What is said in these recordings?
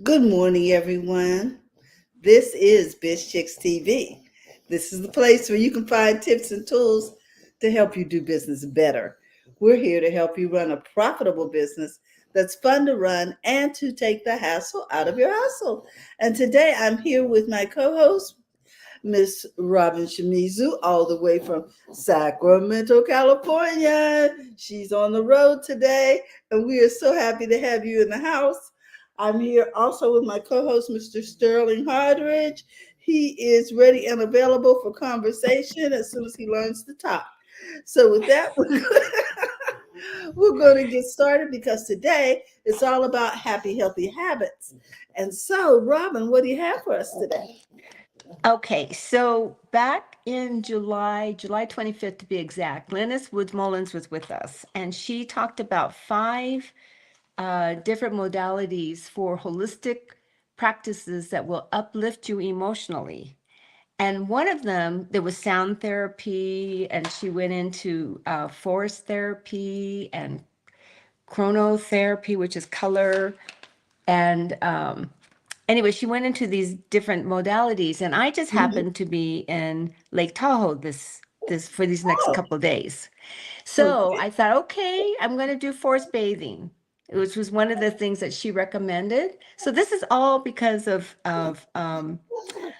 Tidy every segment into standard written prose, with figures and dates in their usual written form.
Good morning, everyone. This is BizChicks TV. This is the place where you can find tips and tools to help you do business better. We're here to help you run a profitable business that's fun to run and to take the hassle out of your hustle. And today I'm here with my co host, Miss Robin Shimizu, all the way from Sacramento, California. She's on the road today, and we are so happy to have you in the house. I'm here also with my co host, Mr. Sterling Hardridge. He is ready and available for conversation as soon as he learns to talk. So, with that, we're going to get started because today it's all about happy, healthy habits. And so, Robin, what do you have for us today? Okay, so back in July 25th to be exact, Glennis Woods Mullins was with us, and she talked about five different modalities for holistic practices that will uplift you emotionally. And one of them, there was sound therapy, and she went into forest therapy and chronotherapy, which is color, and anyway, she went into these different modalities, and I just Mhm. happened to be in Lake Tahoe this for these next Oh, couple of days. So okay. I thought, okay, I'm going to do forest bathing, which was one of the things that she recommended. So this is all because of Linus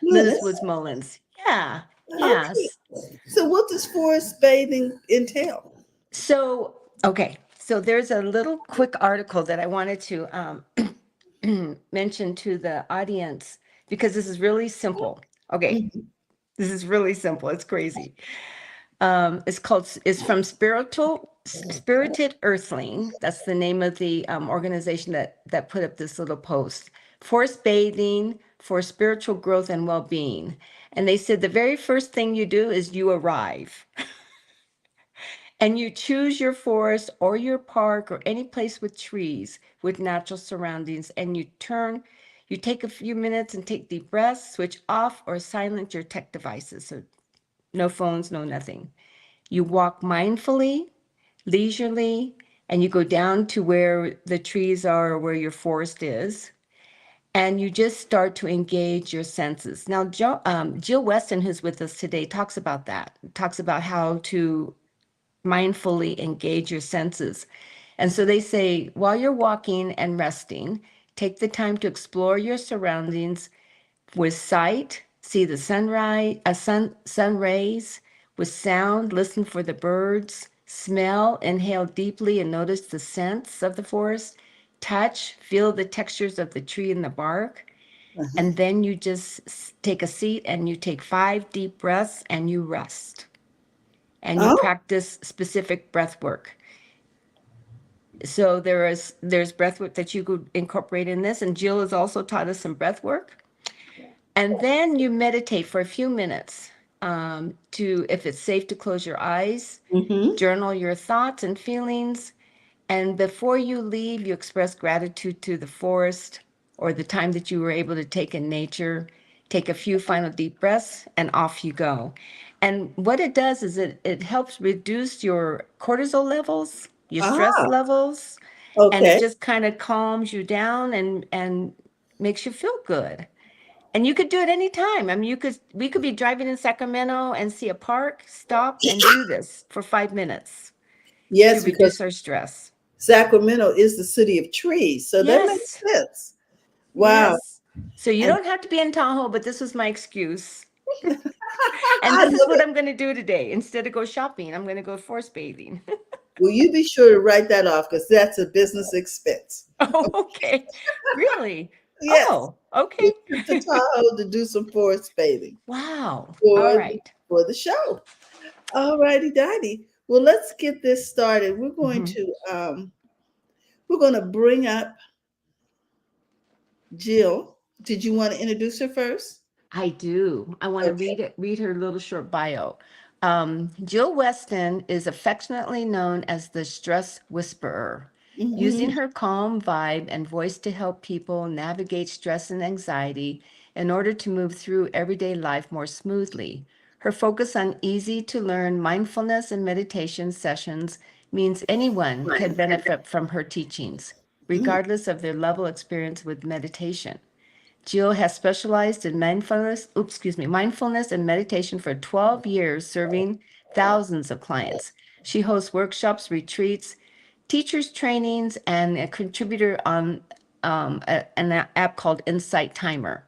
Goodness. Woods Mullins. Yeah, Okay. yes. So, what does forest bathing entail? So okay, so there's a little quick article that I wanted to mention to the audience because this is really simple. Okay, Mhm. this is really simple. It's crazy. It's from Spirited Earthling. That's the name of the organization that put up this little post. Forest bathing for spiritual growth and well-being. And they said the very first thing you do is you arrive and you choose your forest or your park or any place with trees with natural surroundings, and you take a few minutes and take deep breaths, switch off or silence your tech devices. So no phones, no nothing. You walk mindfully, leisurely, and you go down to where the trees are or where your forest is. And you just start to engage your senses. Now, Jill Weston, who's with us today, talks about that, talks about how to mindfully engage your senses. And so they say, while you're walking and resting, take the time to explore your surroundings with sight, see the sunrise, sun rays, with sound, listen for the birds, smell, inhale deeply and notice the scents of the forest, touch, feel the textures of the tree and the bark. Uh-huh. And then you just take a seat and you take 5 deep breaths and you rest and you Oh, practice specific breath work. So there's breath work that you could incorporate in this, and Jill has also taught us some breath work. And then you meditate for a few minutes, to, if it's safe to close your eyes, mm-hmm. journal your thoughts and feelings. And before you leave, you express gratitude to the forest or the time that you were able to take in nature. Take a few final deep breaths and off you go. And what it does is it helps reduce your cortisol levels, your stress Ah, levels, and it okay. just kind of calms you down and makes you feel good. And you could do it anytime. I mean, we could be driving in Sacramento and see a park, stop and do this for 5 minutes to Yes, reduce because our stress. Sacramento is the city of trees, so that makes Yes, sense. Wow. yes. So you And don't have to be in Tahoe, but this was my excuse. And I this is love what it. I'm going to do today. Instead of go shopping, I'm going to go forest bathing. Will you be sure to write that off because that's a business expense. Oh, okay. Really? Yes, Oh, okay. the trip to Tahoe to do some forest bathing Wow. All for right. for the show. All righty, Didy. Well, let's get this started. Mhm. We're going to bring up Jill. Did you want to introduce her first? I do. I want to Okay. read her little short bio. Jill Weston is affectionately known as the stress whisperer, using Hmm. her calm vibe and voice to help people navigate stress and anxiety in order to move through everyday life more smoothly. Her focus on easy to learn mindfulness and meditation sessions means anyone can benefit from her teachings. regardless of their level of experience with meditation. Jill has specialized in mindfulness and meditation for 12 years, serving thousands of clients. She hosts workshops, retreats, teachers trainings, and a contributor on an app called Insight Timer.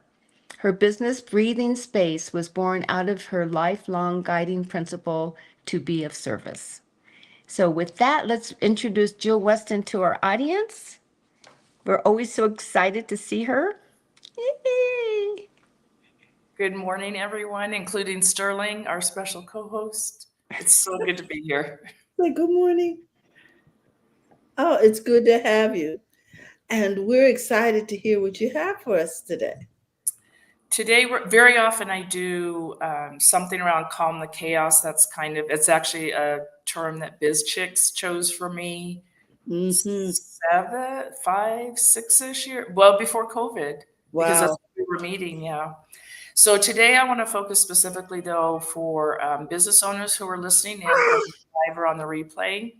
Her business, Breathing Space, was born out of her lifelong guiding principle to be of service. So, with that, let's introduce Jill Weston to our audience. We're always so excited to see her. Yay! Good morning, everyone, including Sterling, our special co-host. It's so good to be here. Say good morning. Oh, it's good to have you. And we're excited to hear what you have for us today. Today, very often I do something around calm the chaos. It's actually a term that BizChicks chose for me Mm-hmm. 6-ish year, well, before COVID, because that's Wow. what we were meeting, yeah. So today I want to focus specifically, though, for business owners who are listening in, whether live or on the replay.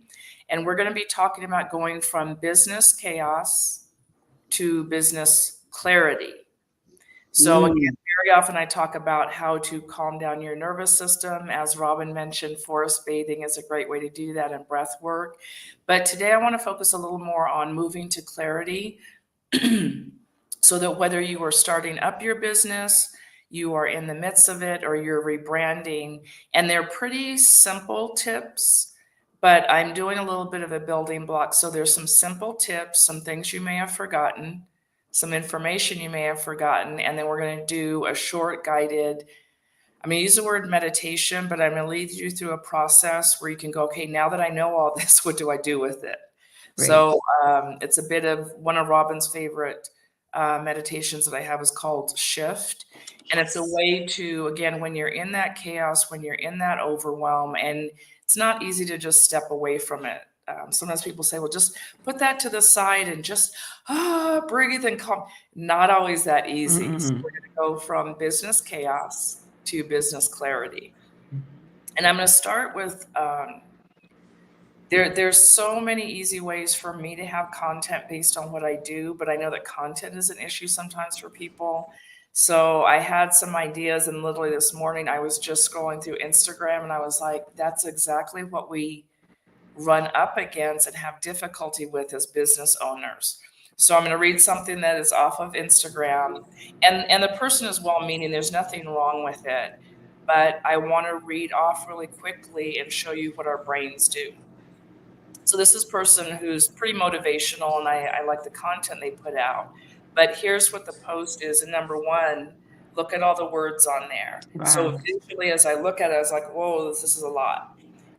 And we're going to be talking about going from business chaos to business clarity. So again, Mm. very often I talk about how to calm down your nervous system. As Robin mentioned, forest bathing is a great way to do that, and breath work. But today I want to focus a little more on moving to clarity so that whether you are starting up your business, you are in the midst of it, or you're rebranding, and they're pretty simple tips, but I'm doing a little bit of a building block. So there's some simple tips, some things you may have forgotten, some information you may have forgotten, and then we're going to do a short guided. I'm going to use the word meditation, but I'm going to lead you through a process where you can go, okay, now that I know all this, what do I do with it? Great. So it's a bit of one of Robin's favorite meditations that I have is called Shift. And it's a way to, again, when you're in that chaos, when you're in that overwhelm, and it's not easy to just step away from it. Sometimes people say, well, just put that to the side and just breathe and calm. Not always that easy. So we're going to go from business chaos to business clarity. And I'm going to start with there's so many easy ways for me to have content based on what I do, but I know that content is an issue sometimes for people. So I had some ideas, and literally this morning I was just scrolling through Instagram and I was like, that's exactly what we run up against and have difficulty with as business owners. So I'm going to read something that is off of Instagram, and the person is well-meaning. There's nothing wrong with it, but I want to read off really quickly and show you what our brains do. So this is a person who's pretty motivational, and I like the content they put out. But here's what the post is. And number one, look at all the words on there. Wow. So visually, as I look at it, I was like, whoa, this is a lot.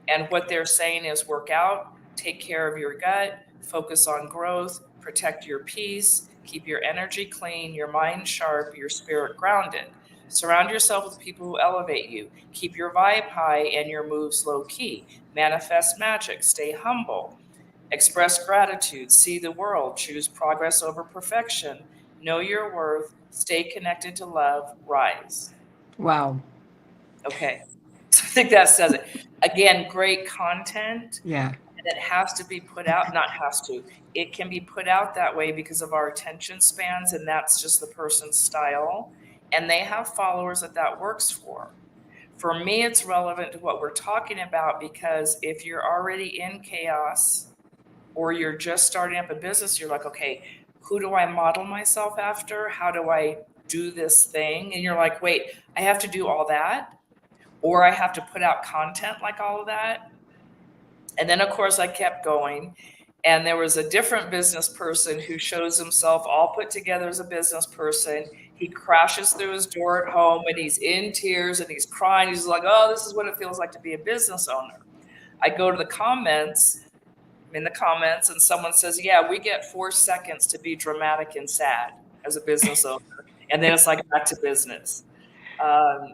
And what they're saying is work out, take care of your gut, focus on growth, protect your peace, keep your energy clean, your mind sharp, your spirit grounded. Surround yourself with people who elevate you. Keep your vibe high and your moves low key. Manifest magic. Stay humble. Express gratitude. See the world. Choose progress over perfection. Know your worth. Stay connected to love. Rise. Wow. Okay. So I think that says it. Again, great content. Yeah. And it has to be put out, not has to. It can be put out that way because of our attention spans, and that's just the person's style. And they have followers that works for. For me, it's relevant to what we're talking about, because if you're already in chaos or you're just starting up a business, you're like, okay, who do I model myself after? How do I do this thing? And you're like, wait, I have to do all that? Or I have to put out content like all of that? And then, of course, I kept going. And there was a different business person who shows himself all put together as a business person. He crashes through his door at home and he's in tears and he's crying. He's like, oh, this is what it feels like to be a business owner. I go to the comments, and someone says, yeah, we get 4 seconds to be dramatic and sad as a business owner. And then it's like back to business.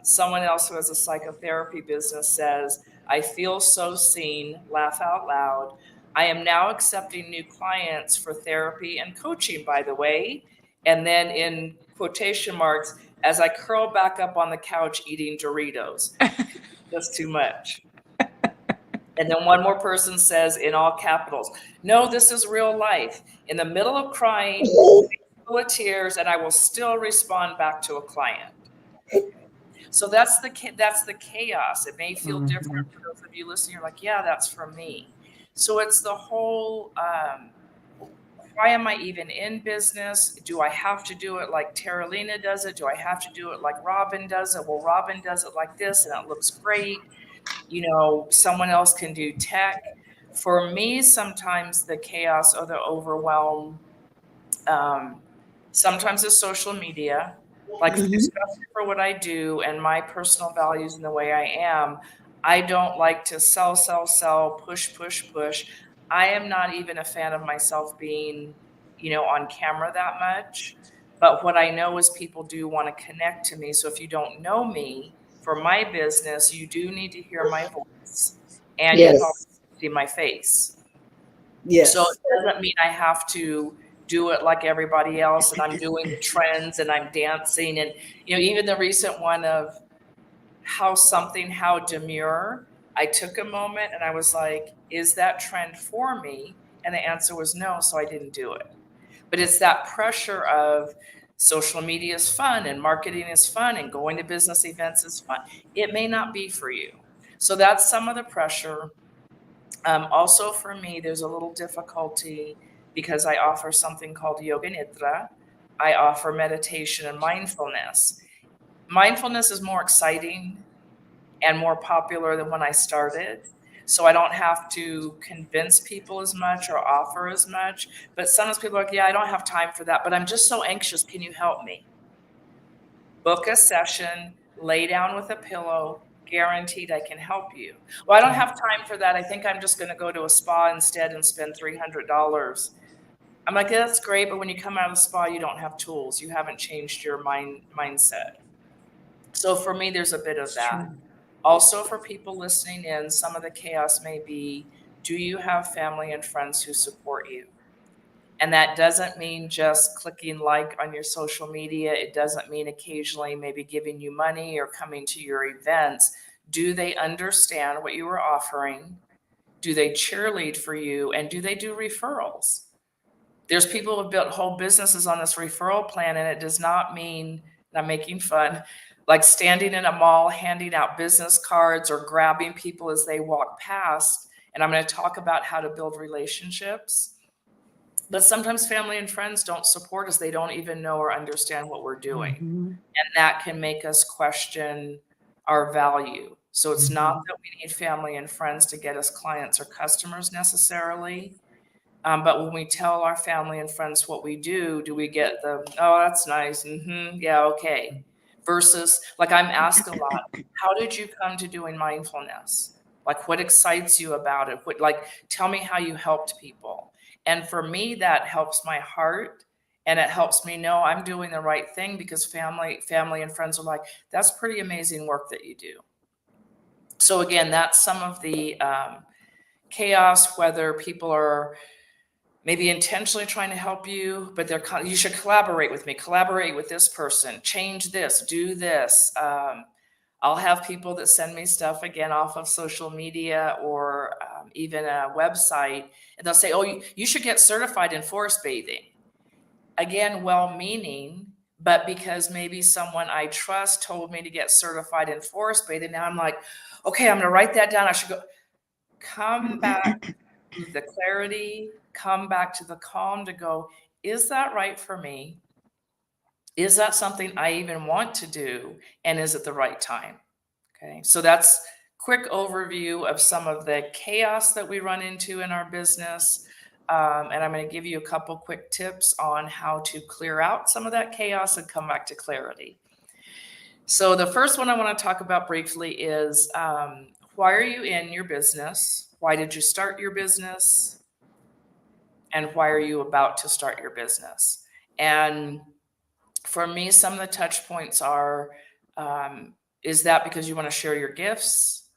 Someone else who has a psychotherapy business says, I feel so seen, laugh out loud. I am now accepting new clients for therapy and coaching, by the way. And then in quotation marks, as I curl back up on the couch eating Doritos. That's too much. And then one more person says in all capitals, no, this is real life. In the middle of crying, full of tears, and I will still respond back to a client. So that's the chaos. It may feel different for those of you listening. You're like, yeah, that's for me. So it's the whole, why am I even in business? Do I have to do it like Terralina does it? Do I have to do it like Robin does it? Well, Robin does it like this and it looks great. Someone else can do tech. For me, sometimes the chaos or the overwhelm, sometimes it's social media, like especially for what I do and my personal values and the way I am. I don't like to sell, push. I am not even a fan of myself being, on camera that much. But what I know is people do want to connect to me. So if you don't know me for my business, you do need to hear my voice and you probably Yes. see my face. So Yes. it doesn't mean I have to do it like everybody else and I'm doing the trends and I'm dancing. And, even the recent one of how demure, I took a moment and I was like, is that trend for me? And the answer was no, so I didn't do it. But it's that pressure of social media is fun and marketing is fun and going to business events is fun. It may not be for you. So that's some of the pressure. Also for me, there's a little difficulty because I offer something called Yoga Nidra. I offer meditation and mindfulness. Mindfulness is more exciting and more popular than when I started. So I don't have to convince people as much or offer as much. But sometimes people are like, yeah, I don't have time for that, but I'm just so anxious. Can you help me? Book a session, lay down with a pillow, guaranteed I can help you. Well, I don't have time for that. I think I'm just going to go to a spa instead and spend $300. I'm like, that's great, but when you come out of the spa, you don't have tools. You haven't changed your mindset. So for me, there's a bit of that. Also, for people listening in, some of the chaos may be, do you have family and friends who support you? And that doesn't mean just clicking like on your social media. It doesn't mean occasionally maybe giving you money or coming to your events. Do they understand what you are offering? Do they cheerlead for you? And do they do referrals? There's people who have built whole businesses on this referral plan, and it does not mean, and I'm making fun, like standing in a mall, handing out business cards or grabbing people as they walk past. And I'm going to talk about how to build relationships. But sometimes family and friends don't support us. They don't even know or understand what we're doing. And that can make us question our value. So it's not that we need family and friends to get us clients or customers necessarily. But when we tell our family and friends what we do we get the, oh, that's nice. Yeah, okay. Versus, like, I'm asked a lot, how did you come to doing mindfulness? Like, what excites you about it? Tell me how you helped people. And for me, that helps my heart. And it helps me know I'm doing the right thing because family and friends are like, that's pretty amazing work that you do. So again, that's some of the chaos, whether people are maybe intentionally trying to help you, but you should collaborate with me, collaborate with this person, change this, do this. I'll have people that send me stuff again off of social media or even a website, and they'll say, oh, you should get certified in forest bathing. Again, well-meaning, but because maybe someone I trust told me to get certified in forest bathing, now I'm like, okay, I'm gonna write that down. I should go. Come back to the clarity, come back to the calm to go, is that right for me? Is that something I even want to do? And is it the right time? Okay, so that's quick overview of some of the chaos that we run into in our business. And I'm going to give you a couple quick tips on how to clear out some of that chaos and come back to clarity. So the first one I want to talk about briefly is why are you in your business? Why did you start your business? And why are you about to start your business? And for me, some of the touch points are, is that because you want to share your gifts?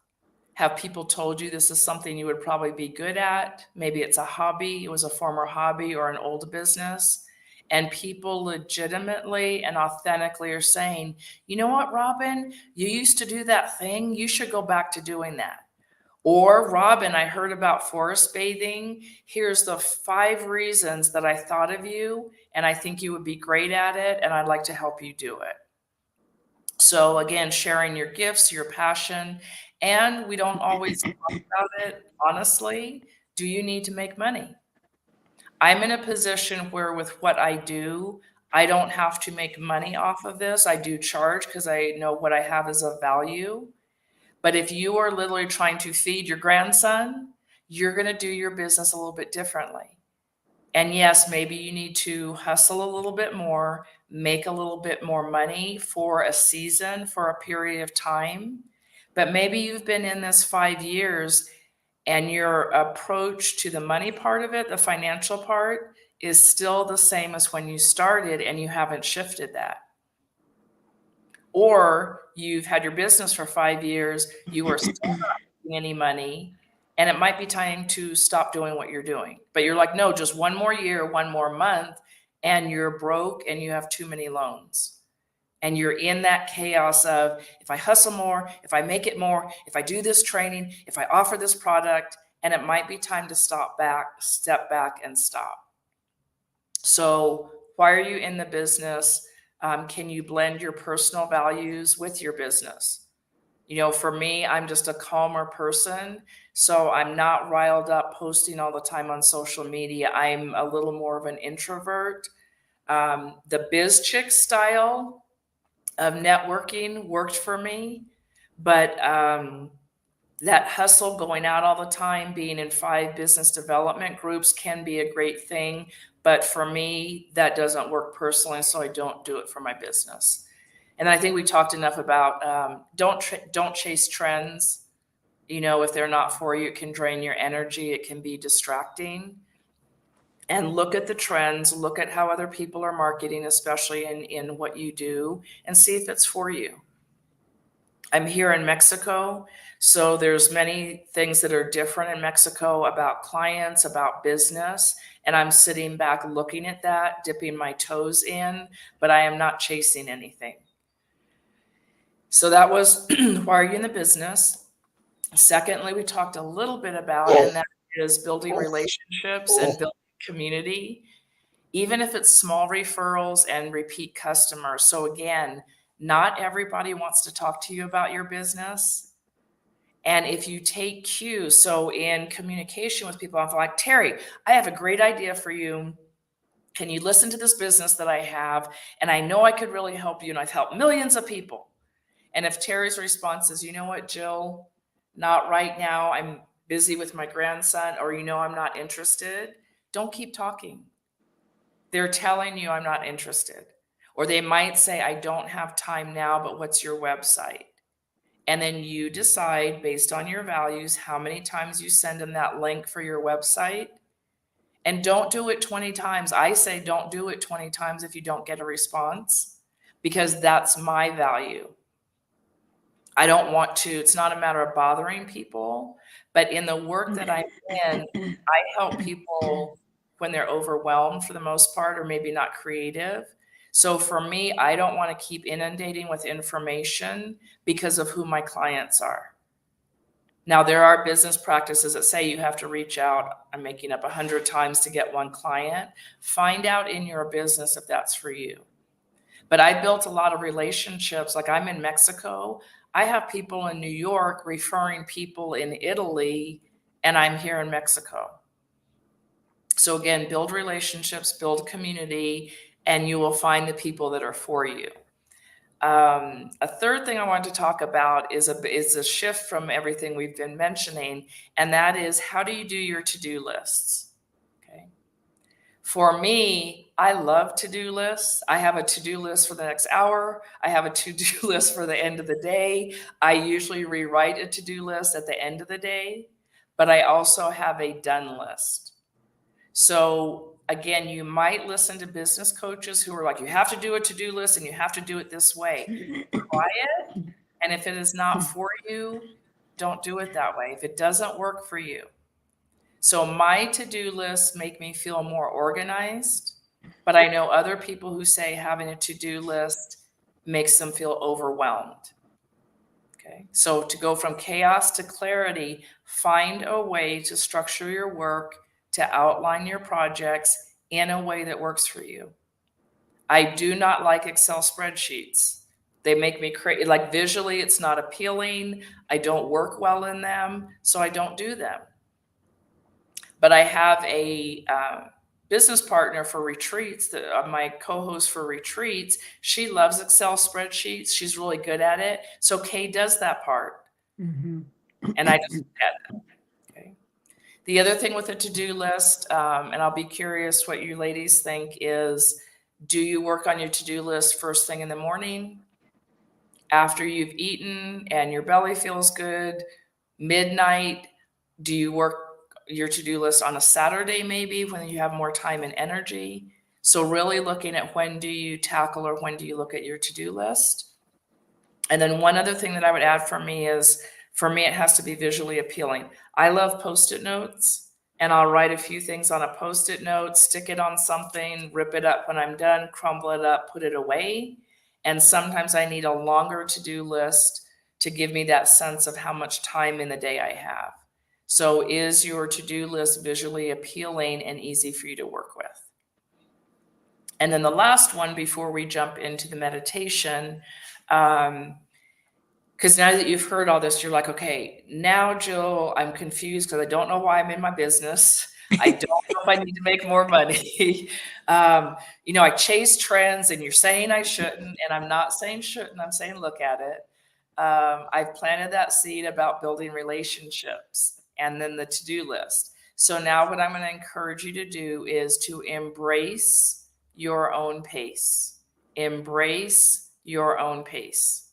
Have people told you this is something you would probably be good at? Maybe it's a hobby. It was a former hobby or an old business. And people legitimately and authentically are saying, you know what, Robin, you used to do that thing. You should go back to doing that. Or, Robin, I heard about forest bathing. Here's the 5 reasons that I thought of you, and I think you would be great at it, and I'd like to help you do it. So again, sharing your gifts, your passion, and we don't always talk about it honestly. Do you need to make money? I'm in a position where with what I do, I don't have to make money off of this. I do charge because I know what I have is of value. But if you are literally trying to feed your grandson, you're going to do your business a little bit differently. And yes, maybe you need to hustle a little bit more, make a little bit more money for a season, for a period of time. But maybe you've been in this 5 years and your approach to the money part of it, the financial part, is still the same as when you started and you haven't shifted that. Or you've had your business for 5 years, you are still not making any money, and it might be time to stop doing what you're doing. But you're like, no, just 1 more year, 1 more month, and you're broke and you have too many loans. And you're in that chaos of, if I hustle more, if I make it more, if I do this training, if I offer this product, and it might be time to step back and stop. So why are you in the business? Can you blend your personal values with your business? You know, for me, I'm just a calmer person. So I'm not riled up posting all the time on social media. I'm a little more of an introvert. The BizChicks style of networking worked for me, but that hustle, going out all the time, being in 5 business development groups can be a great thing. But for me, that doesn't work personally, so I don't do it for my business. And I think we talked enough about don't chase trends. You know, if they're not for you, it can drain your energy. It can be distracting. And look at the trends, look at how other people are marketing, especially in what you do, and see if it's for you. I'm here in Mexico, so there's many things that are different in Mexico about clients, about business, and I'm sitting back looking at that, dipping my toes in, but I am not chasing anything. So that was why are you in the business? Secondly, we talked a little bit about, and that is building relationships and building community, even if it's small referrals and repeat customers. So again, not everybody wants to talk to you about your business. And if you take cues, so in communication with people, I'm like, Terry, I have a great idea for you. Can you listen to this business that I have? And I know I could really help you, and I've helped millions of people. And if Terry's response is, you know what, Jill, not right now, I'm busy with my grandson, or, you know, I'm not interested, don't keep talking. They're telling you I'm not interested. Or they might say, I don't have time now, but what's your website? And then you decide based on your values how many times you send them that link for your website. And don't do it 20 times. I say don't do it 20 times if you don't get a response, because that's my value. I don't want to, it's not a matter of bothering people, but in the work that I'm in, I help people when they're overwhelmed for the most part, or maybe not creative. So for me, I don't want to keep inundating with information because of who my clients are. Now, there are business practices that say you have to reach out, I'm making up 100 times to get one client. Find out in your business if that's for you. But I built a lot of relationships. Like I'm in Mexico. I have people in New York referring people in Italy, and I'm here in Mexico. So again, build relationships, build community, and you will find the people that are for you. A third thing I want to talk about is a shift from everything we've been mentioning, and that is, how do you do your to-do lists? Okay. For me, I love to-do lists. I have a to-do list for the next hour. I have a to-do list for the end of the day. I usually rewrite a to-do list at the end of the day, but I also have a done list. So again, you might listen to business coaches who are like, you have to do a to-do list and you have to do it this way. Try it. And if it is not for you, don't do it that way. If it doesn't work for you. So my to-do lists make me feel more organized, but I know other people who say having a to-do list makes them feel overwhelmed. Okay. So to go from chaos to clarity, find a way to structure your work, to outline your projects in a way that works for you. I do not like Excel spreadsheets. They make me crazy. Like visually, it's not appealing. I don't work well in them, so I don't do them. But I have a business partner for retreats, my co-host for retreats. She loves Excel spreadsheets. She's really good at it. So Kay does that part, Mhm. and I just add that. Okay. The other thing with a to-do list, and I'll be curious what you ladies think, is do you work on your to-do list first thing in the morning, after you've eaten and your belly feels good, midnight? Do you work your to-do list on a Saturday maybe when you have more time and energy? So really looking at when do you tackle or when do you look at your to-do list? And then one other thing that I would add for me is, for me, it has to be visually appealing. I love Post-it notes, and I'll write a few things on a Post-it note, stick it on something, rip it up when I'm done, crumble it up, put it away. And sometimes I need a longer to-do list to give me that sense of how much time in the day I have. So is your to-do list visually appealing and easy for you to work with? And then the last one before we jump into the meditation, because now that you've heard all this, you're like, okay, now Jill, I'm confused because I don't know why I'm in my business. I don't know if I need to make more money. I chase trends and you're saying I shouldn't, and I'm not saying shouldn't, I'm saying look at it. I've planted that seed about building relationships and then the to-do list. So now what I'm going to encourage you to do is to embrace your own pace. Embrace your own pace.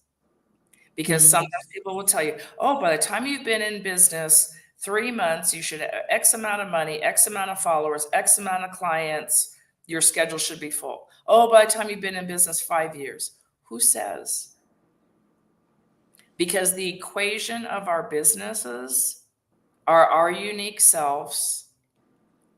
Because sometimes people will tell you, oh, by the time you've been in business 3 months, you should have X amount of money, X amount of followers, X amount of clients. Your schedule should be full. Oh, by the time you've been in business 5 years. Who says? Because the equation of our businesses are our unique selves,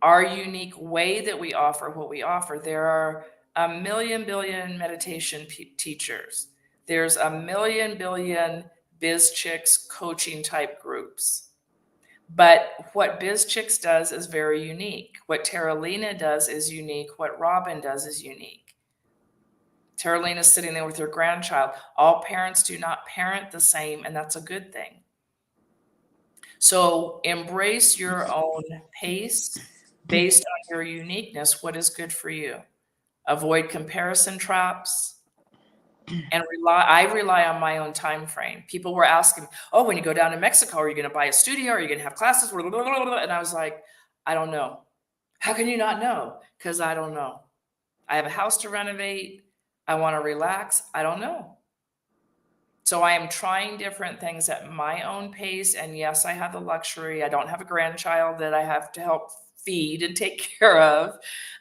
our unique way that we offer what we offer. There are a million billion meditation teachers. There's a million billion BizChicks coaching type groups. But what BizChicks does is very unique. What Terralina does is unique. What Robin does is unique. Terralina is sitting there with her grandchild. All parents do not parent the same, and that's a good thing. So embrace your own pace based on your uniqueness. What is good for you? Avoid comparison traps. And I rely on my own time frame. People were asking, oh, when you go down to Mexico, are you going to buy a studio? Are you going to have classes? And I was like, I don't know. How can you not know? Because I don't know. I have a house to renovate. I want to relax. I don't know. So I am trying different things at my own pace. And yes, I have the luxury. I don't have a grandchild that I have to help feed and take care of.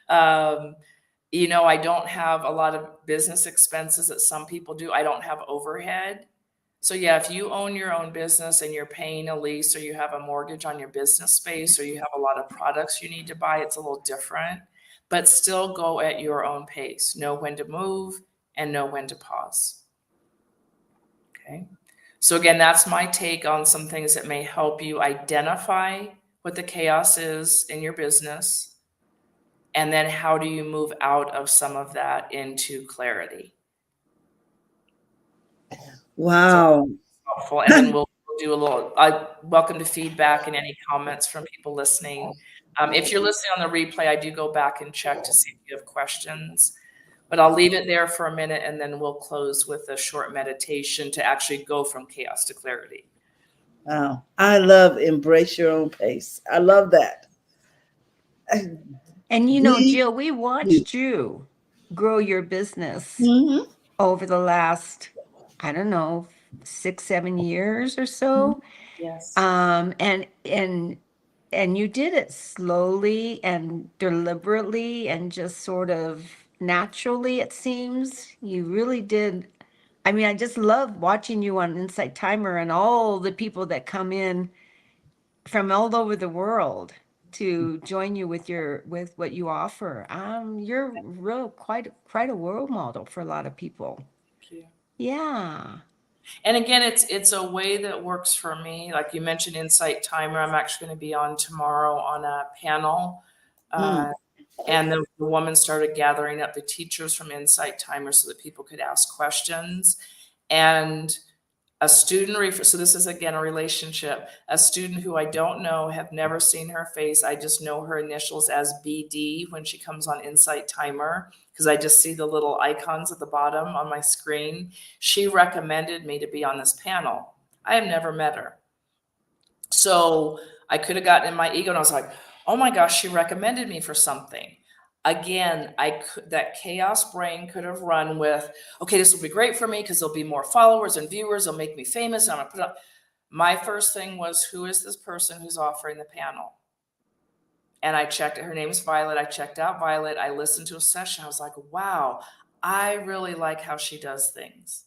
I don't have a lot of business expenses that some people do. I don't have overhead. So yeah, if you own your own business and you're paying a lease or you have a mortgage on your business space or you have a lot of products you need to buy, it's a little different, but still go at your own pace. Know when to move and know when to pause. Okay. So again, that's my take on some things that may help you identify what the chaos is in your business. And then how do you move out of some of that into clarity? Wow. So helpful. And then we'll do a little, welcome to feedback and any comments from people listening. If you're listening on the replay, I do go back and check to see if you have questions. But I'll leave it there for a minute and then we'll close with a short meditation to actually go from chaos to clarity. Wow. I love embrace your own pace. I love that. And Jill, we watched you grow your business over the last, I don't know, 6, 7 years or so. Yes. And you did it slowly and deliberately and just sort of naturally, it seems. You really did. I mean, I just love watching you on Insight Timer and all the people that come in from all over the world to join you with what you offer. You're quite a role model for a lot of people. Thank you. Yeah. And again, it's a way that works for me. Like you mentioned, Insight Timer. I'm actually going to be on tomorrow on a panel. And the woman started gathering up the teachers from Insight Timer so that people could ask questions. And a student, so this is again a relationship, a student who I don't know, have never seen her face. I just know her initials as BD when she comes on Insight Timer, because I just see the little icons at the bottom on my screen. She recommended me to be on this panel. I have never met her. So I could have gotten in my ego and I was like, oh my gosh, she recommended me for something. Again, that chaos brain could have run with, okay, this will be great for me because there'll be more followers and viewers. They'll make me famous. And I'm gonna put up. My first thing was, who is this person who's offering the panel? And I checked. Her name's Violet. I checked out Violet. I listened to a session. I was like, wow, I really like how she does things.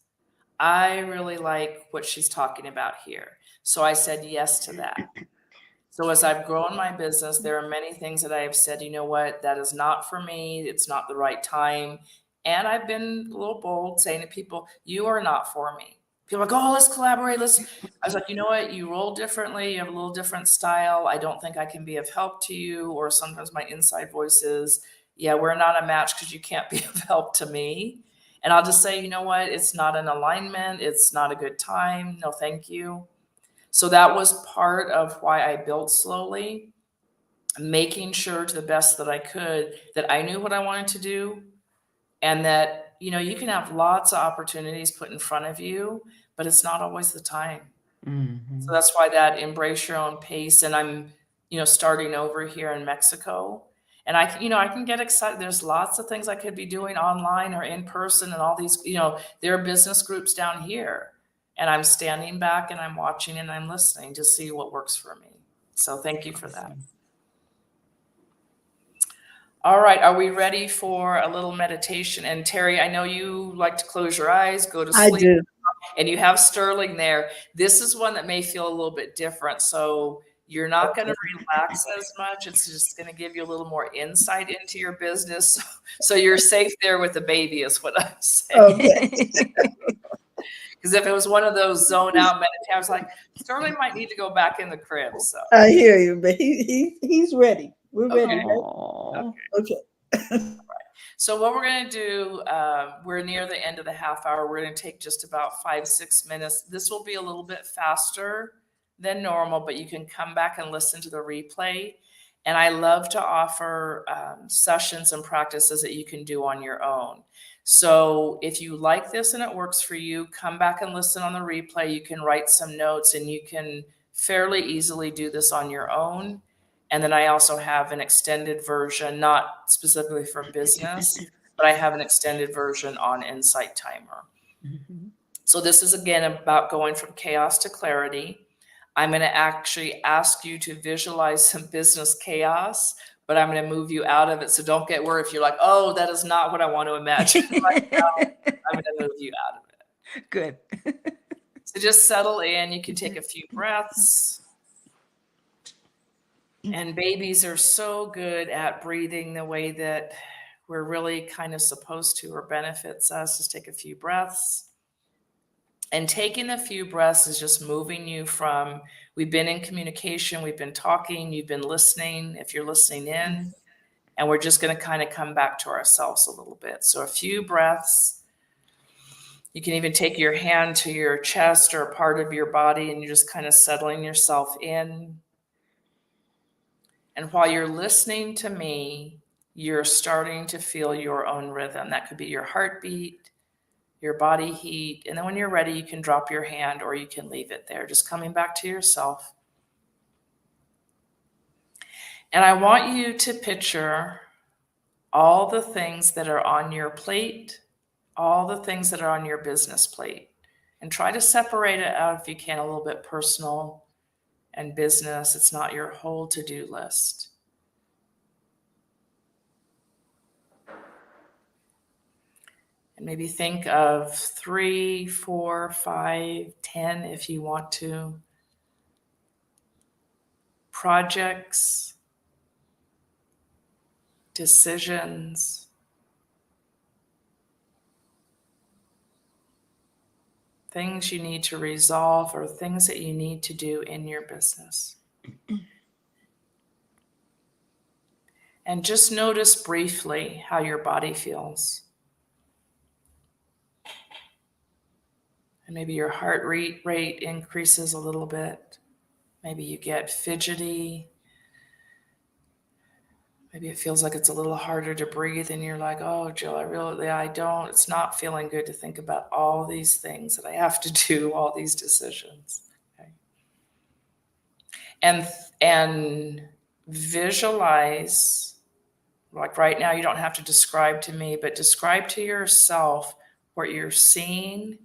I really like what she's talking about here. So I said yes to that. So as I've grown my business, there are many things that I have said, you know what, that is not for me. It's not the right time. And I've been a little bold saying to people, you are not for me. People are like, oh, let's collaborate. I was like, you know what, you roll differently. You have a little different style. I don't think I can be of help to you. Or sometimes my inside voice is, yeah, we're not a match because you can't be of help to me. And I'll just say, you know what, it's not an alignment. It's not a good time. No, thank you. So that was part of why I built slowly, making sure to the best that I could that I knew what I wanted to do, and that, you know, you can have lots of opportunities put in front of you, but it's not always the time. So that's why that embrace your own pace. And I'm, you know, starting over here in Mexico. And I can get excited. There's lots of things I could be doing online or in person, and all these, you know, there are business groups down here. And I'm standing back and I'm watching and I'm listening to see what works for me. So thank you for that. All right. Are we ready for a little meditation? And Terry, I know you like to close your eyes, go to sleep. I do. And you have Sterling there. This is one that may feel a little bit different. So you're not going to relax as much. It's just going to give you a little more insight into your business. So you're safe there with the baby is what I'm saying. Okay. Because if it was one of those zone out meditations, I was like, Sterling might need to go back in the crib. So I hear you, but he's ready. We're ready. Okay. Right? Okay. So what we're going to do, we're near the end of the half hour. We're going to take just about 5-6 minutes. This will be a little bit faster than normal, but you can come back and listen to the replay. And I love to offer sessions and practices that you can do on your own. So if you like this and it works for you, come back and listen on the replay. You can write some notes and you can fairly easily do this on your own. And then I also have an extended version, not specifically for business, but I have an extended version on Insight Timer. So this is, again, about going from chaos to clarity. I'm going to actually ask you to visualize some business chaos, but I'm going to move you out of it. So don't get worried if you're like, oh, that is not what I want to imagine right now. I'm going to move you out of it. Good. So just settle in. You can take a few breaths. And babies are so good at breathing the way that we're really kind of supposed to, or benefits us. Just take a few breaths. And taking a few breaths is just moving you from, we've been in communication, we've been talking, you've been listening, if you're listening in, and we're just going to kind of come back to ourselves a little bit. So a few breaths. You can even take your hand to your chest or a part of your body, and you're just kind of settling yourself in. And while you're listening to me, you're starting to feel your own rhythm. That could be your heartbeat, your body heat. And then when you're ready, you can drop your hand or you can leave it there, just coming back to yourself. And I want you to picture all the things that are on your plate, all the things that are on your business plate, and try to separate it out if you can, a little bit personal and business. It's not your whole to-do list. And maybe think of 3, 4, 5, 10, if you want to, projects, decisions, things you need to resolve or things that you need to do in your business. And just notice briefly how your body feels. And maybe your heart rate increases a little bit. Maybe you get fidgety. Maybe it feels like it's a little harder to breathe and you're like, oh, Jill, it's not feeling good to think about all these things that I have to do, all these decisions. Okay. And visualize, like right now, you don't have to describe to me, but describe to yourself what you're seeing,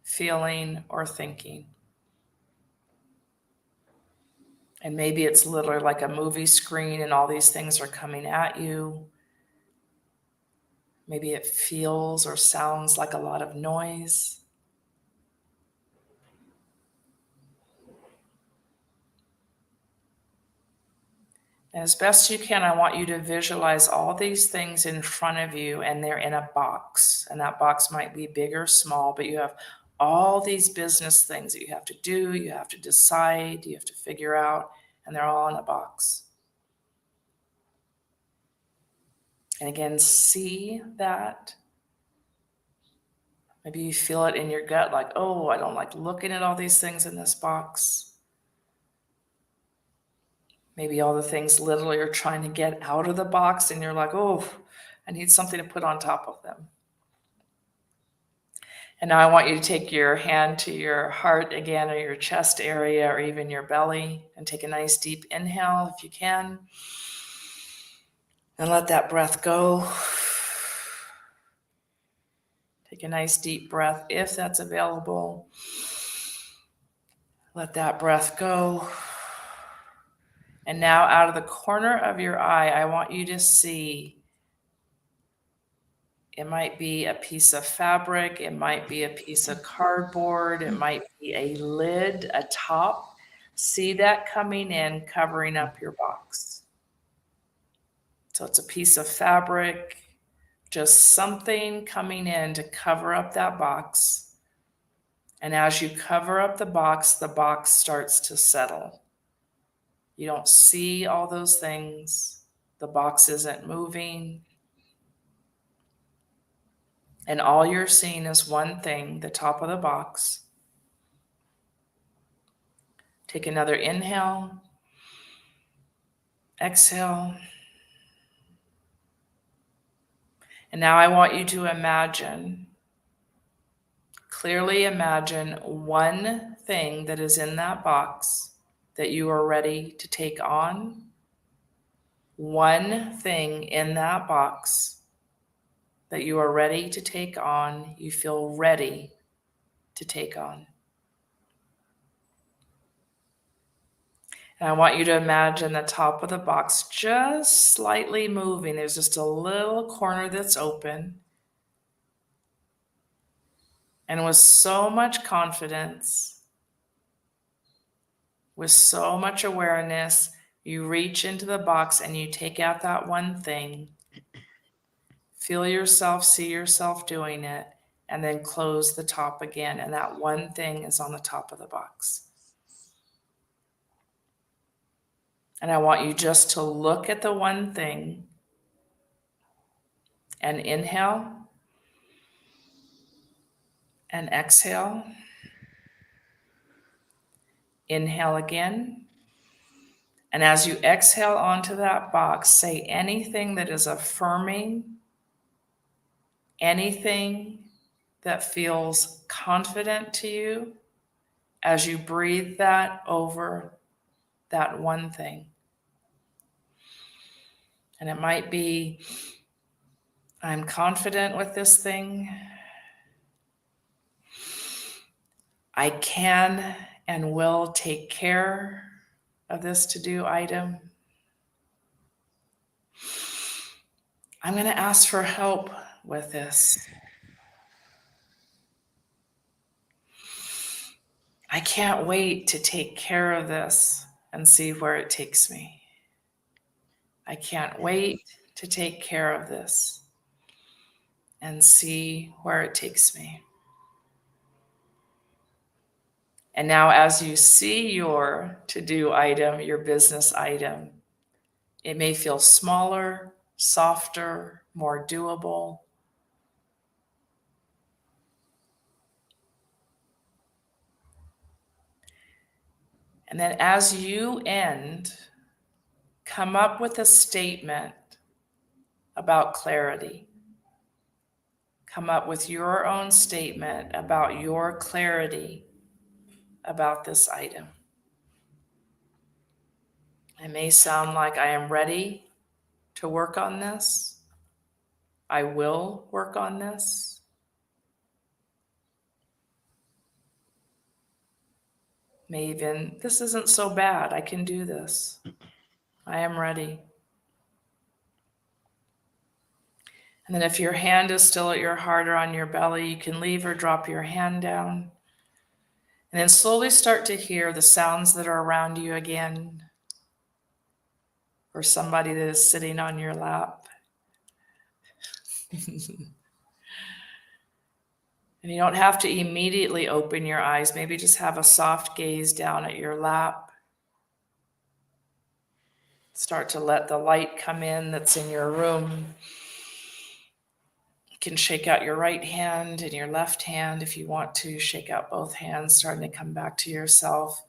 feeling, or thinking. And maybe it's literally like a movie screen and all these things are coming at you. Maybe it feels or sounds like a lot of noise. And as best you can, I want you to visualize all these things in front of you and they're in a box. And that box might be big or small, but you have all these business things that you have to do, you have to decide, you have to figure out, and they're all in a box. And again, see that. Maybe you feel it in your gut like, oh, I don't like looking at all these things in this box. Maybe all the things literally are trying to get out of the box and you're like, oh, I need something to put on top of them. And now I want you to take your hand to your heart again, or your chest area, or even your belly, and take a nice deep inhale if you can. And let that breath go. Take a nice deep breath if that's available. Let that breath go. And now out of the corner of your eye, I want you to see, it might be a piece of fabric, it might be a piece of cardboard, it might be a lid, a top. See that coming in, covering up your box. So it's a piece of fabric, just something coming in to cover up that box. And as you cover up the box starts to settle. You don't see all those things. The box isn't moving. And all you're seeing is one thing, the top of the box. Take another inhale, exhale. And now I want you to imagine, clearly imagine one thing that is in that box that you are ready to take on. One thing in that box that you are ready to take on, you feel ready to take on. And I want you to imagine the top of the box just slightly moving. There's just a little corner that's open. And with so much confidence, with so much awareness, you reach into the box and you take out that one thing. Feel yourself, see yourself doing it, and then close the top again. And that one thing is on the top of the box. And I want you just to look at the one thing and inhale and exhale. Inhale again. And as you exhale onto that box, say anything that is affirming, anything that feels confident to you as you breathe that over that one thing. And it might be, I'm confident with this thing. I can and will take care of this to-do item. I'm going to ask for help with this. I can't wait to take care of this and see where it takes me. I can't wait to take care of this and see where it takes me. And now as you see your to-do item, your business item, it may feel smaller, softer, more doable. And then as you end, come up with a statement about clarity. Come up with your own statement about your clarity about this item. It may sound like I am ready to work on this. I will work on this. May even, this isn't so bad. I can do this. I am ready. And then if your hand is still at your heart or on your belly, you can leave or drop your hand down. And then slowly start to hear the sounds that are around you again, or somebody that is sitting on your lap. And you don't have to immediately open your eyes. Maybe just have a soft gaze down at your lap. Start to let the light come in that's in your room. You can shake out your right hand and your left hand if you want to. Shake out both hands, starting to come back to yourself.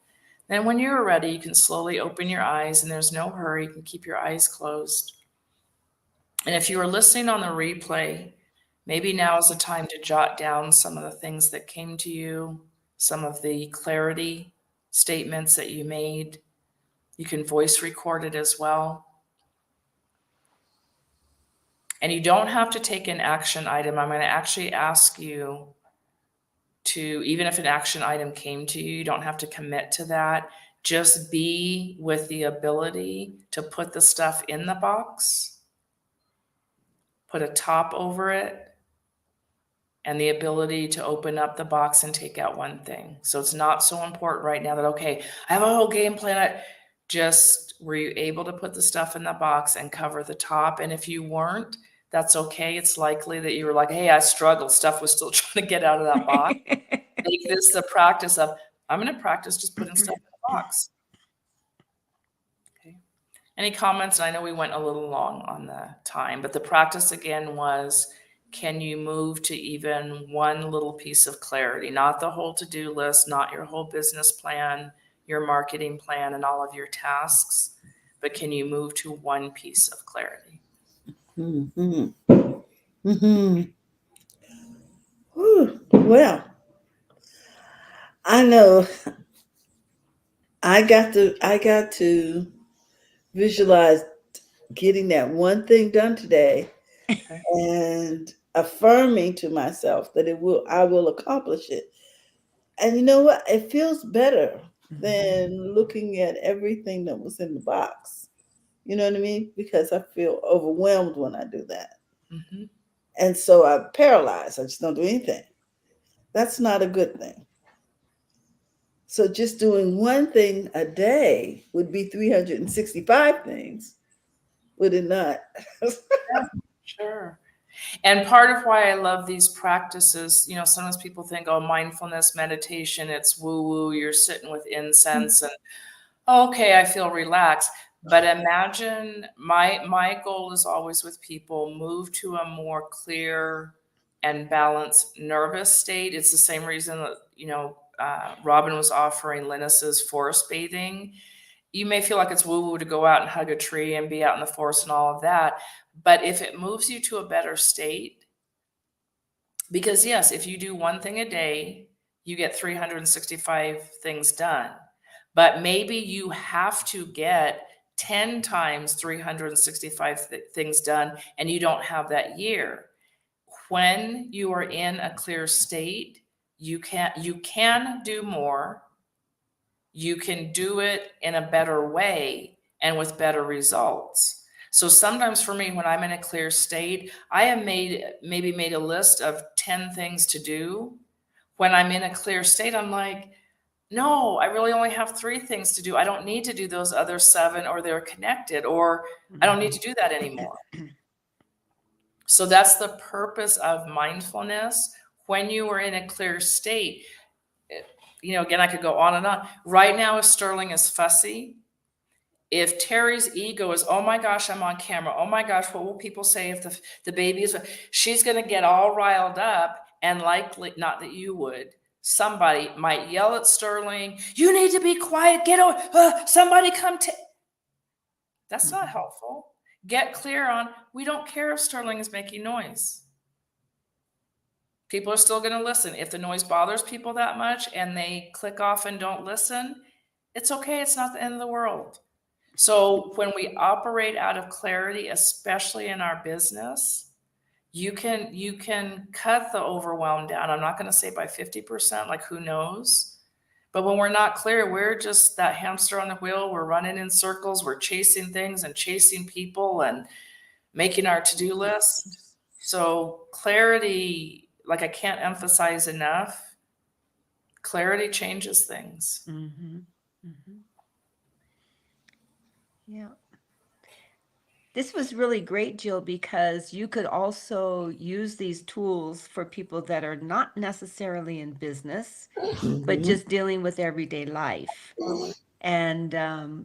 Then when you're ready, you can slowly open your eyes, and there's no hurry. You can keep your eyes closed. And if you are listening on the replay, maybe now is the time to jot down some of the things that came to you, some of the clarity statements that you made. You can voice record it as well. And you don't have to take an action item. I'm going to actually ask you to, even if an action item came to you, you don't have to commit to that. Just be with the ability to put the stuff in the box, put a top over it, and the ability to open up the box and take out one thing. So it's not so important right now that, okay, I have a whole game plan. Just, were you able to put the stuff in the box and cover the top? And if you weren't, that's okay. It's likely that you were like, hey, I struggled. Stuff was still trying to get out of that box. Make this the practice of, I'm going to practice just putting stuff in the box. Okay. Any comments? I know we went a little long on the time, but the practice again was, can you move to even one little piece of clarity? Not the whole to-do list, not your whole business plan, your marketing plan, and all of your tasks, but can you move to one piece of clarity? Mm-hmm. Mm-hmm. Well, I know I got to visualize getting that one thing done today, Okay. and affirming to myself that I will accomplish it. And you know what? It feels better than looking at everything that was in the box. You know what I mean? Because I feel overwhelmed when I do that. Mm-hmm. And so I'm paralyzed. I just don't do anything. That's not a good thing. So just doing one thing a day would be 365 things, would it not? Yeah, sure. And part of why I love these practices, sometimes people think, oh, mindfulness, meditation, it's woo-woo, you're sitting with incense and, okay, I feel relaxed. But imagine, my goal is always with people, move to a more clear and balanced nervous state. It's the same reason that, Robin was offering Linus's forest bathing. You may feel like it's woo-woo to go out and hug a tree and be out in the forest and all of that. But if it moves you to a better state, because yes, if you do one thing a day, you get 365 things done. But maybe you have to get 10 times 365 things done, and you don't have that year. When you are in a clear state, you can do more. You can do it in a better way and with better results. So sometimes for me, when I'm in a clear state, I have maybe made a list of 10 things to do. When I'm in a clear state, I'm like, no, I really only have 3 things to do. I don't need to do those other 7, or they're connected, or I don't need to do that anymore. So that's the purpose of mindfulness. When you are in a clear state, again, I could go on and on. Right now, if Sterling is fussy, if Terry's ego is, oh my gosh, I'm on camera. Oh my gosh, what will people say if the baby is, she's going to get all riled up, and likely, not that you would, somebody might yell at Sterling, you need to be quiet, get over, somebody come to, that's not helpful. Get clear on, we don't care if Sterling is making noise. People are still going to listen. If the noise bothers people that much and they click off and don't listen, it's okay. It's not the end of the world. So when we operate out of clarity, especially in our business, you can cut the overwhelm down. I'm not going to say by 50%, like who knows? But when we're not clear, we're just that hamster on the wheel. We're running in circles. We're chasing things and chasing people and making our to-do list. So clarity, like I can't emphasize enough, clarity changes things. Mm-hmm. Mm-hmm. Yeah. This was really great, Jill, because you could also use these tools for people that are not necessarily in business, but just dealing with everyday life. And,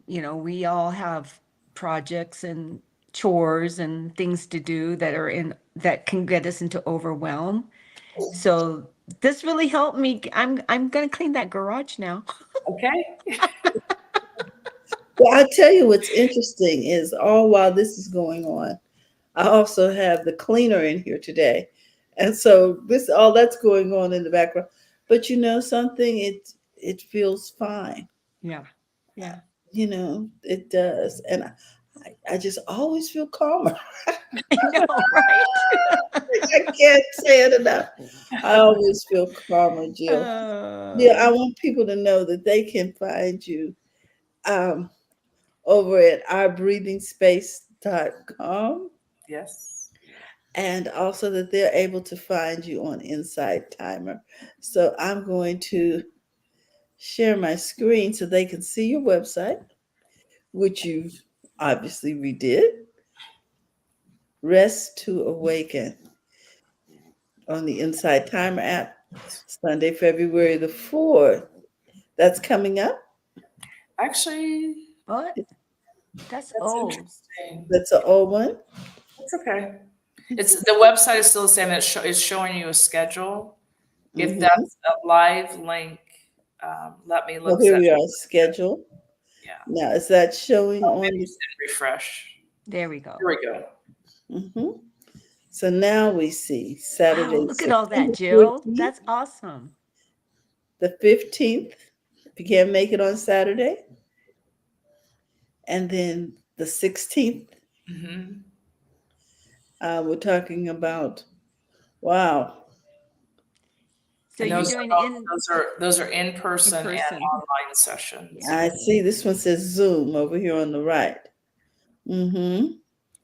we all have projects and chores and things to do that can get us into overwhelm. So this really helped me. I'm going to clean that garage now. Okay. Well, I tell you what's interesting is all while this is going on, I also have the cleaner in here today. And so this all that's going on in the background. But you know something, it feels fine. Yeah. Yeah. It does. And I just always feel calmer. I know, right? I can't say it enough. I always feel calmer, Jill. Yeah, I want people to know that they can find you over at ourbreathingspace.com, Yes. and also that they're able to find you on Inside Timer. So I'm going to share my screen so they can see your website, which you've obviously redid. Rest to Awaken on the Inside Timer app, Sunday, February the 4th. That's coming up. Actually, What? That's that's old. interesting. That's an old one. It's okay. It's the website is still the same. It's showing you a schedule. If Mhm. that's a live link, let me Well, look. here we are, schedule. Yeah. Now, is that showing on Maybe the? refresh. There we go. Here we go. Mhm. So now we see Saturday, Wow, look at all that, September Jill. 14th, That's awesome. the 15th, if you can't make it on Saturday, and then the 16th. Mm-hmm. We're talking about, wow. So And you're those doing those are in in person and person. online sessions. I see this one says Zoom over here on the right. Mm-hmm.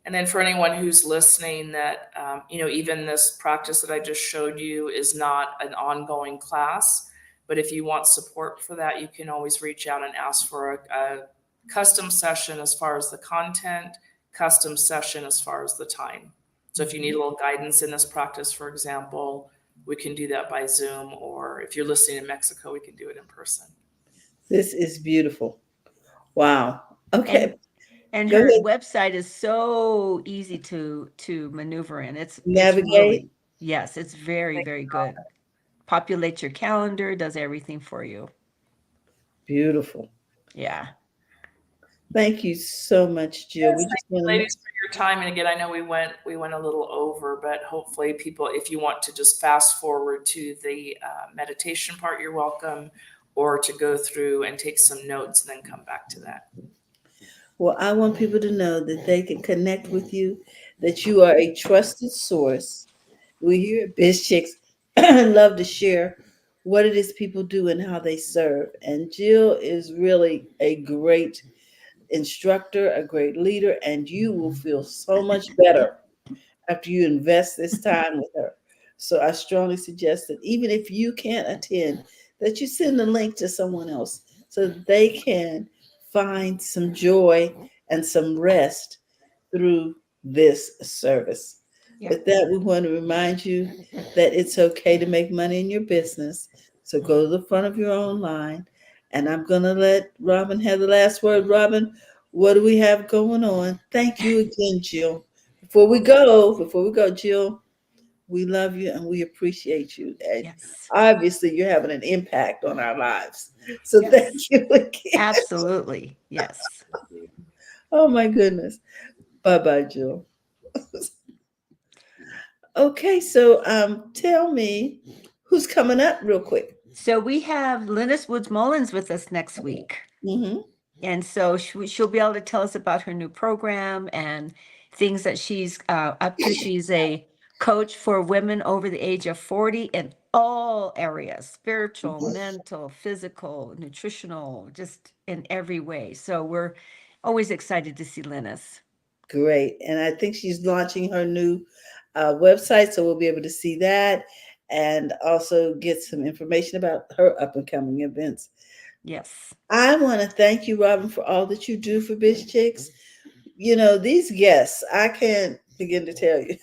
And then for anyone who's listening, that even this practice that I just showed you is not an ongoing class, but if you want support for that, you can always reach out and ask for a custom session as far as the content, custom session as far as the time. So if you need a little guidance in this practice, for example, we can do that by Zoom, or if you're listening in Mexico, we can do it in person. This is beautiful. Wow. And Okay. and Go her ahead. website is so easy to maneuver in. It's Navigate. really, yes, it's very, very good. Populates your calendar, does everything for you. Beautiful. Yeah. Thank you so much, Jill. Yes, We thank just you, want to. ladies, for your time. And again, I know we went a little over, but hopefully, people, if you want to just fast forward to the meditation part, you're welcome, or to go through and take some notes and then come back to that. Well, I want people to know that they can connect with you, that you are a trusted source. We here at BizChicks love to share what it is people do and how they serve. And Jill is really a great instructor, a great leader, and you will feel so much better after you invest this time with her. So I strongly suggest that even if you can't attend, that you send a link to someone else so that they can find some joy and some rest through this service. Yeah. With that, we want to remind you that it's okay to make money in your business. So go to the front of your own line, and I'm going to let Robin have the last word. Robin, what do we have going on? Thank you again, Jill. Before we go, Jill, we love you and we appreciate you. And Yes. obviously, you're having an impact on our lives. So thank Yes. you again. Absolutely. Yes. Oh my goodness. Bye bye, Jill. Okay, so tell me who's coming up real quick. So we have Linus Woods Mullins with us next week. Mm-hmm. And so she'll be able to tell us about her new program and things that she's up to. She's a coach for women over the age of 40 in all areas, spiritual, mental, physical, nutritional, just in every way. So we're always excited to see Linus. Great. And I think she's launching her new website, so we'll be able to see that and also get some information about her up and coming events. Yes. I want to thank you, Robin, for all that you do for Biz Chicks. You know, these guests, I can't begin to tell you.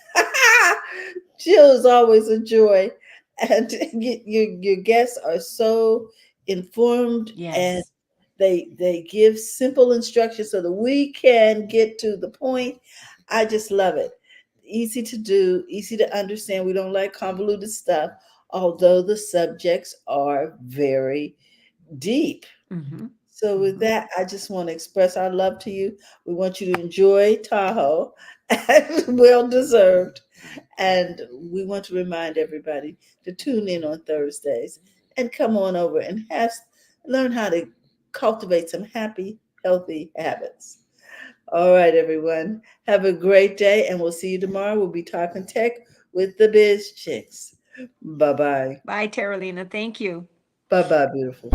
Jill is always a joy. And your guests are so informed, and Yes. they give simple instructions so that we can get to the point. I just love it. Easy to do, easy to understand. We don't like convoluted stuff, although the subjects are very deep. Mm-hmm. So with that, I just want to express our love to you. We want you to enjoy Tahoe, and well deserved. And we want to remind everybody to tune in on Thursdays and come on over and learn how to cultivate some happy, healthy habits. All right, everyone. Have a great day, and we'll see you tomorrow. We'll be talking tech with the Biz Chicks. Bye bye. Bye, Terralina. Thank you. Bye bye, beautiful.